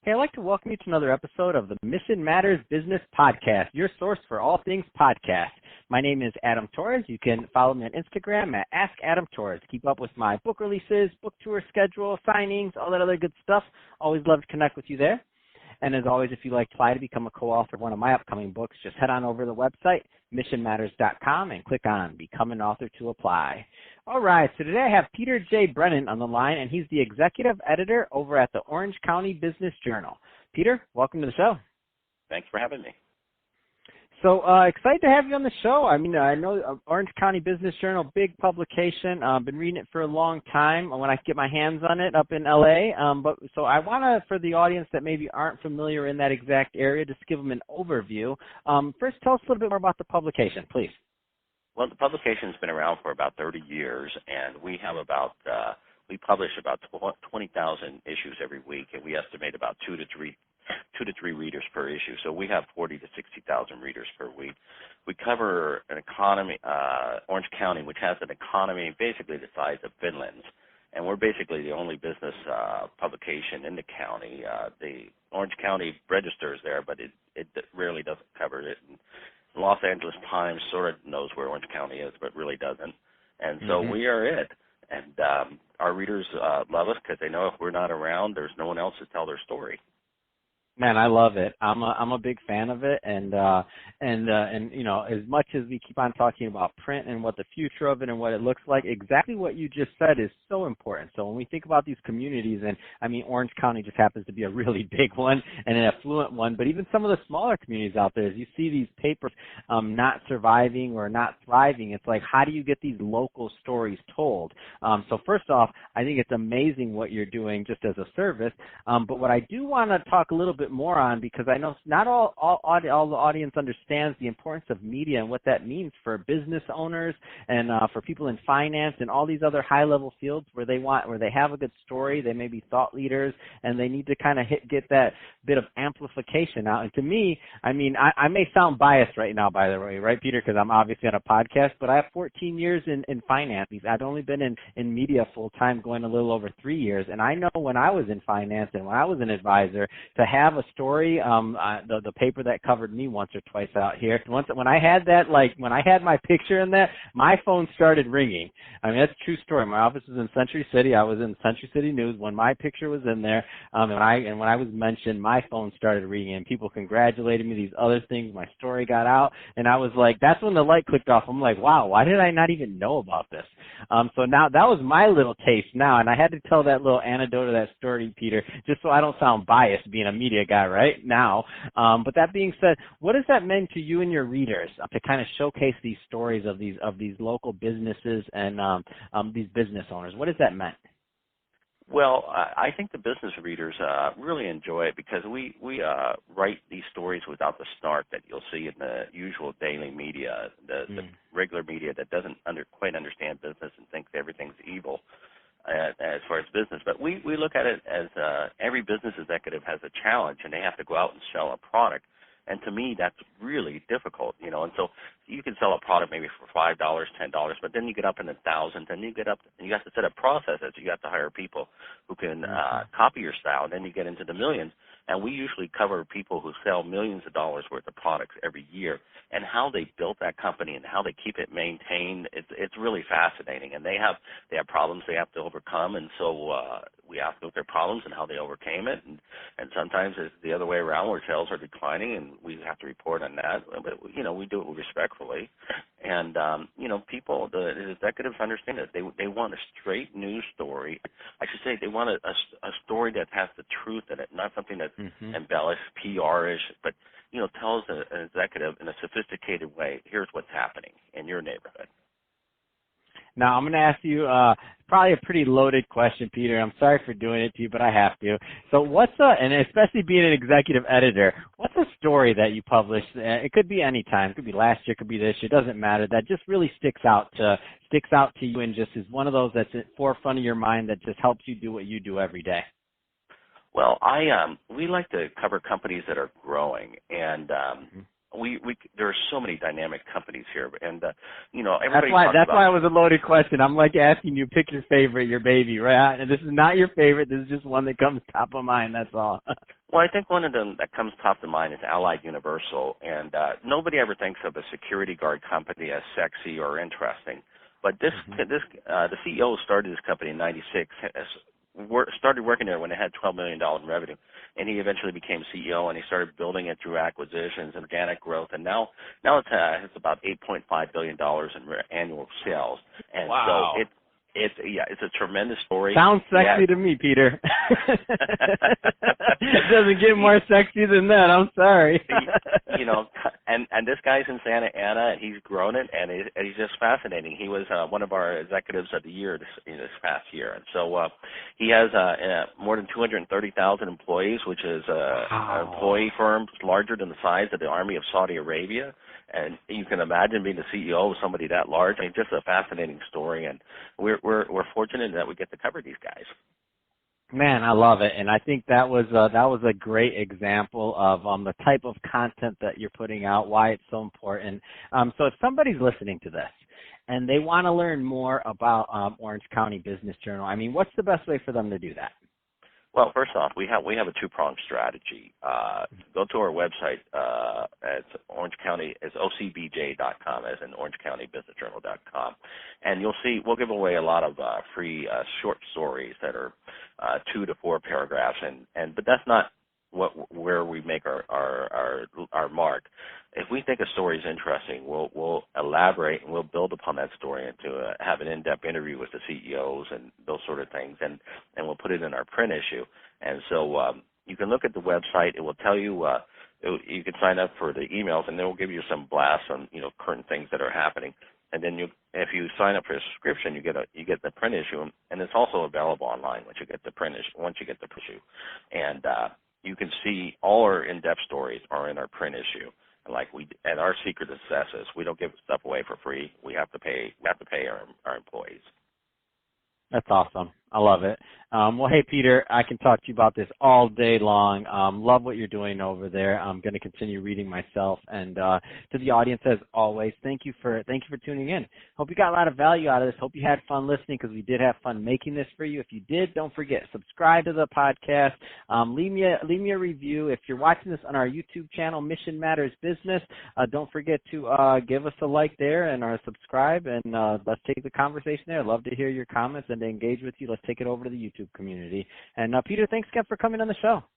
Hey, I'd like to welcome you to another episode of the Mission Matters Business Podcast, your source for all things podcast. My name is Adam Torres. You can follow me on Instagram at AskAdamTorres. Keep up with my book releases, book tour schedule, signings, all that other good stuff. Always love to connect with you there. And as always, if you'd like to apply to become a co-author of one of my upcoming books, just head on over to the website, missionmatters.com, and click on Become an Author to apply. All right, so today I have Peter J. Brennan on the line, and he's the executive editor over at the Orange County Business Journal. Peter, welcome to the show. Thanks for having me. So excited to have you on the show. I mean, I know Orange County Business Journal, big publication. I've been reading it for a long time when I get my hands on it up in L.A. So I want to, for the audience that maybe aren't familiar in that exact area, just give them an overview. First, tell us a little bit more about the publication, please. Well, the publication's been around for about 30 years, and we have we publish about 20,000 issues every week, and we estimate about two to three readers per issue. So we have 40 to 60,000 readers per week. We cover an economy, Orange County, which has an economy basically the size of Finland's, and we're basically the only business publication in the county. The Orange County registers there, but it rarely doesn't cover it. And Los Angeles Times sort of knows where Orange County is, but really doesn't. And so we are it. And our readers love us because they know if we're not around, there's no one else to tell their story. Man, I love it. I'm a big fan of it, and you know, as much as we keep on talking about print and what the future of it and what it looks like, exactly what you just said is so important. So when we think about these communities, and I mean, Orange County just happens to be a really big one and an affluent one, but even some of the smaller communities out there, as you see these papers not surviving or not thriving, it's like, how do you get these local stories told? So first off, I think it's amazing what you're doing just as a service. But what I do want to talk a little bit more on, because I know not all the audience understands the importance of media and what that means for business owners and for people in finance and all these other high-level fields where they have a good story, they may be thought leaders, and they need to kind of get that bit of amplification out. And to me, I mean, I may sound biased right now, by the way, right, Peter, because I'm obviously on a podcast, but I have 14 years in finance. I've only been in media full-time going a little over 3 years, and I know when I was in finance and when I was an advisor, to have a story, the paper that covered me once or twice out here, when I had that, like when I had my picture in that, my phone started ringing. I mean, that's a true story. My office was in Century City. I was in Century City News when my picture was in there, and when I was mentioned, my phone started ringing, and people congratulated me, these other things, my story got out, and I was like, that's when the light clicked off. I'm like, wow, why did I not even know about this? So now that was my little taste now, and I had to tell that little anecdote of that story, Peter, just so I don't sound biased being a media guy right now. But that being said, what has that meant to you and your readers to kind of showcase these stories of these local businesses and these business owners? What has that meant? Well, I think the business readers really enjoy it because we write these stories without the snark that you'll see in the usual daily media, the regular media that doesn't quite understand business and thinks everything's evil as far as business. But we look at it as every business executive has a challenge, and they have to go out and sell a product. And to me, that's really difficult, you know. And so you can sell a product maybe for $5, $10, but then you get up in the thousands, and you have to set up processes. You have to hire people who can copy your style, and then you get into the millions. And we usually cover people who sell millions of dollars worth of products every year, and how they built that company and how they keep it maintained. It's really fascinating, and they have problems they have to overcome, and so we ask them their problems and how they overcame it, and sometimes it's the other way around where sales are declining, and we have to report on that. But you know, we do it respectfully, and you know, people, the executives understand that they want a straight news story. I should say they want a story that has the truth in it, not something that's embellished, PR-ish, but you know, tells an executive in a sophisticated way, here's what's happening in your neighborhood. Now, I'm going to ask you probably a pretty loaded question, Peter. I'm sorry for doing it to you, but I have to. So and especially being an executive editor, what's a story that you published? It could be any time. It could be last year. It could be this year. It doesn't matter. That just really sticks out to you and just is one of those that's at the forefront of your mind that just helps you do what you do every day. Well, we like to cover companies that are growing, and there are so many dynamic companies here, and everybody That's why it was a loaded question. I'm like asking you, pick your favorite, your baby, right? And this is not your favorite. This is just one that comes top of mind. That's all. Well, I think one of them that comes top of mind is Allied Universal, and nobody ever thinks of a security guard company as sexy or interesting. But the CEO started this company in '96. Started working there when it had $12 million in revenue, and he eventually became CEO, and he started building it through acquisitions and organic growth, and now it's about $8.5 billion in annual sales, and wow. So it's a tremendous story. Sounds sexy to me, Peter. It doesn't get more sexy than that. I'm sorry. And this guy's in Santa Ana, and he's grown it, and he's just fascinating. He was one of our executives of the year this past year, and so he has more than 230,000 employees, which is an employee firm larger than the size of the Army of Saudi Arabia. And you can imagine being the CEO of somebody that large. I mean, just a fascinating story, and we're fortunate that we get to cover these guys. Man, I love it, and I think that was a great example of the type of content that you're putting out, why it's so important. So if somebody's listening to this and they want to learn more about Orange County Business Journal, I mean, what's the best way for them to do that? Well, first off, we have a two-pronged strategy. Go to our website. It's Orange County. It's ocbj.com, as in OrangeCountyBusinessJournal.com, and you'll see we'll give away a lot of free short stories that are 2 to 4 paragraphs, but that's not where we make our mark. If we think a story is interesting, we'll elaborate and we'll build upon that story and to have an in-depth interview with the CEOs and those sort of things, and we'll put it in our print issue. And so you can look at the website. It will tell you you can sign up for the emails, and then we'll give you some blasts on current things that are happening. And then if you sign up for a subscription, you get the print issue, and it's also available online once you get the print issue. And you can see all our in-depth stories are in our print issue. And our secret to success is we don't give stuff away for free. We have to pay our employees. That's awesome. I love it. Well, hey, Peter, I can talk to you about this all day long. Love what you're doing over there. I'm going to continue reading myself. And to the audience, as always, thank you for tuning in. Hope you got a lot of value out of this. Hope you had fun listening, because we did have fun making this for you. If you did, don't forget, subscribe to the podcast. Leave me a review. If you're watching this on our YouTube channel, Mission Matters Business, don't forget to give us a like there and subscribe. And let's take the conversation there. I'd love to hear your comments and to engage with you. Let's take it over to the YouTube community. And Peter, thanks again for coming on the show.